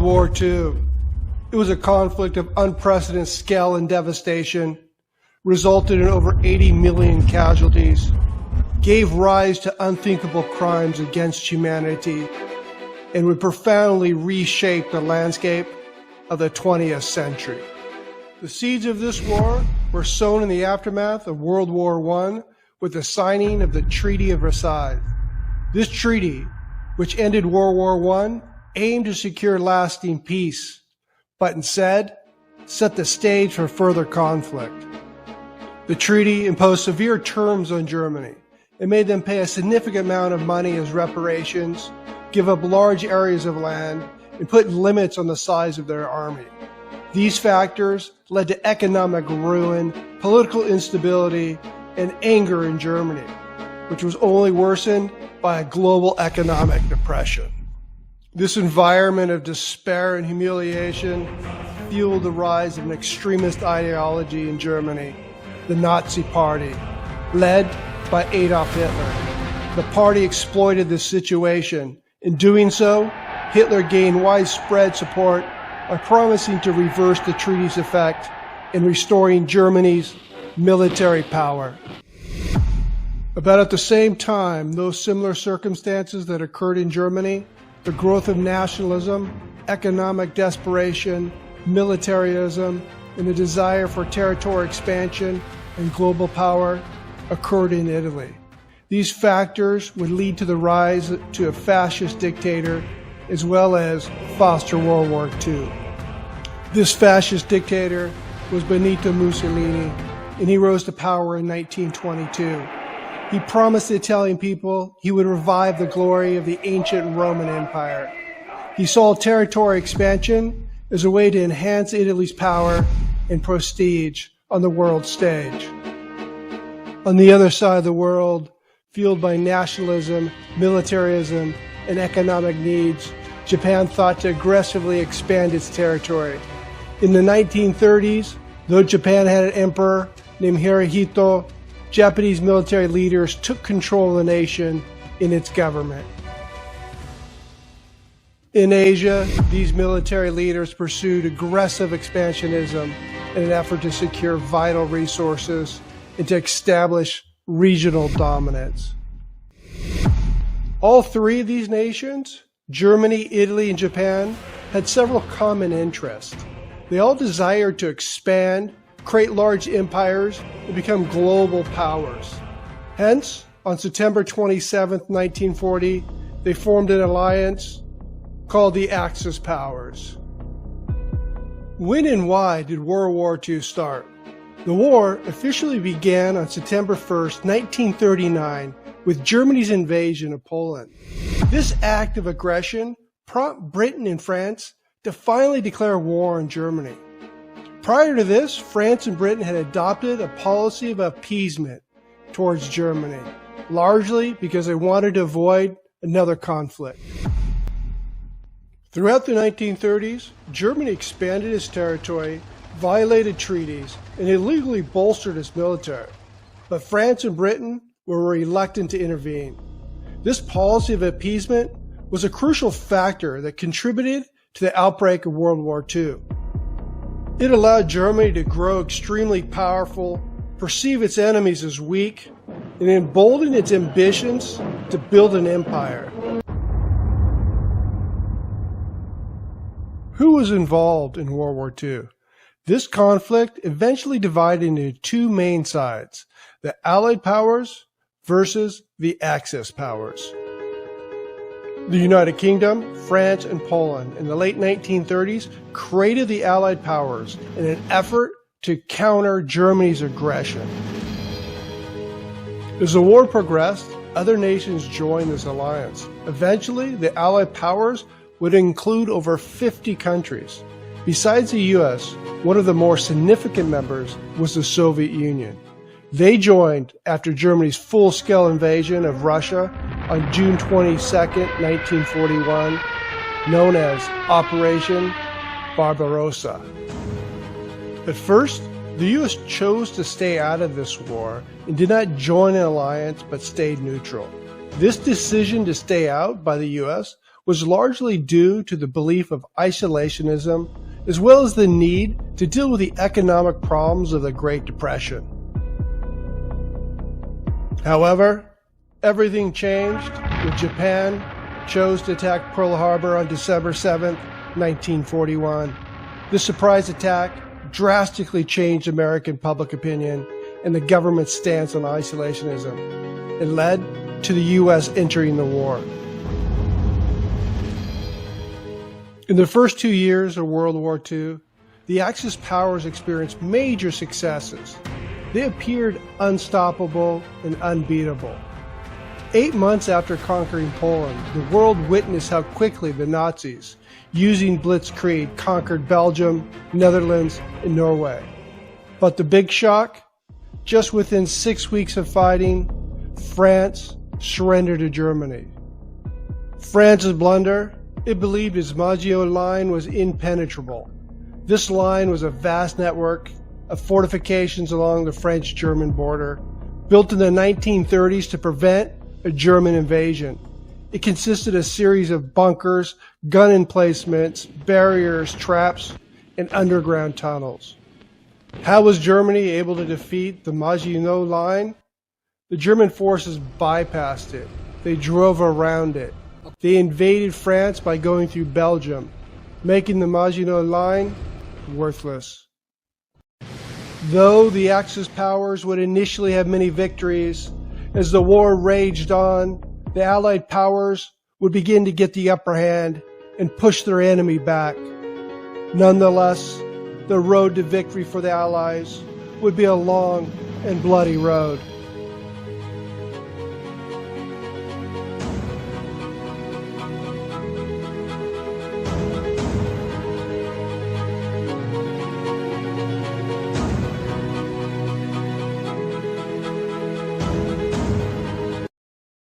War II. It was a conflict of unprecedented scale and devastation, resulted in over 80 million casualties, gave rise to unthinkable crimes against humanity, and would profoundly reshape the landscape of the 20th century. The seeds of this war were sown in the aftermath of World War I with the signing of the Treaty of Versailles. This treaty, which ended World War I, aimed to secure lasting peace, but instead set the stage for further conflict. The treaty imposed severe terms on Germany and made them pay a significant amount of money as reparations, give up large areas of land, and put limits on the size of their army. These factors led to economic ruin, political instability, and anger in Germany, which was only worsened by a global economic depression. This environment of despair and humiliation fueled the rise of an extremist ideology in Germany, the Nazi Party, led by Adolf Hitler. The party exploited this situation. In doing so, Hitler gained widespread support by promising to reverse the treaty's effect in restoring Germany's military power. About at the same time, those similar circumstances that occurred in Germany, the growth of nationalism, economic desperation, militarism, and the desire for territorial expansion and global power occurred in Italy. These factors would lead to the rise to a fascist dictator as well as foster World War II. This fascist dictator was Benito Mussolini, and he rose to power in 1922. He promised the Italian people he would revive the glory of the ancient Roman Empire. He saw territorial expansion as a way to enhance Italy's power and prestige on the world stage. On the other side of the world, fueled by nationalism, militarism, and economic needs, Japan thought to aggressively expand its territory. In the 1930s, though Japan had an emperor named Hirohito, Japanese military leaders took control of the nation in its government. In Asia, these military leaders pursued aggressive expansionism in an effort to secure vital resources and to establish regional dominance. All three of these nations, Germany, Italy, and Japan, had several common interests. They all desired to expand, create large empires, and become global powers. Hence, on September 27, 1940, they formed an alliance called the Axis powers. When and why did World War II start? The war officially began on September 1, 1939, with Germany's invasion of Poland. This act of aggression prompted Britain and France to finally declare war on Germany. Prior to this, France and Britain had adopted a policy of appeasement towards Germany, largely because they wanted to avoid another conflict. Throughout the 1930s, Germany expanded its territory, violated treaties, and illegally bolstered its military. But France and Britain were reluctant to intervene. This policy of appeasement was a crucial factor that contributed to the outbreak of World War II. It allowed Germany to grow extremely powerful, perceive its enemies as weak, and embolden its ambitions to build an empire. Who was involved in World War II? This conflict eventually divided into two main sides, the Allied powers versus the Axis powers. The United Kingdom, France, and Poland in the late 1930s created the Allied powers in an effort to counter Germany's aggression. As the war progressed, other nations joined this alliance. Eventually, the Allied powers would include over 50 countries. Besides the US, one of the more significant members was the Soviet Union. They joined after Germany's full-scale invasion of Russia on June 22, 1941, known as Operation Barbarossa. At first, the U.S. chose to stay out of this war and did not join an alliance but stayed neutral. This decision to stay out by the U.S. was largely due to the belief of isolationism, as well as the need to deal with the economic problems of the Great Depression. However, everything changed when Japan chose to attack Pearl Harbor on December 7, 1941. This surprise attack drastically changed American public opinion and the government's stance on isolationism. It led to the U.S. entering the war. In the first 2 years of World War II, the Axis powers experienced major successes. They appeared unstoppable and unbeatable. 8 months after conquering Poland, the world witnessed how quickly the Nazis, using blitzkrieg, conquered Belgium, Netherlands, and Norway. But the big shock? Just within 6 weeks of fighting, France surrendered to Germany. France's blunder? It believed its Maginot Line was impenetrable. This line was a vast network of fortifications along the French-German border, built in the 1930s to prevent a German invasion. It consisted of a series of bunkers, gun emplacements, barriers, traps, and underground tunnels. How was Germany able to defeat the Maginot Line? The German forces bypassed it. They drove around it. They invaded France by going through Belgium, making the Maginot Line worthless. Though the Axis powers would initially have many victories, as the war raged on, the Allied powers would begin to get the upper hand and push their enemy back. Nonetheless, the road to victory for the Allies would be a long and bloody road.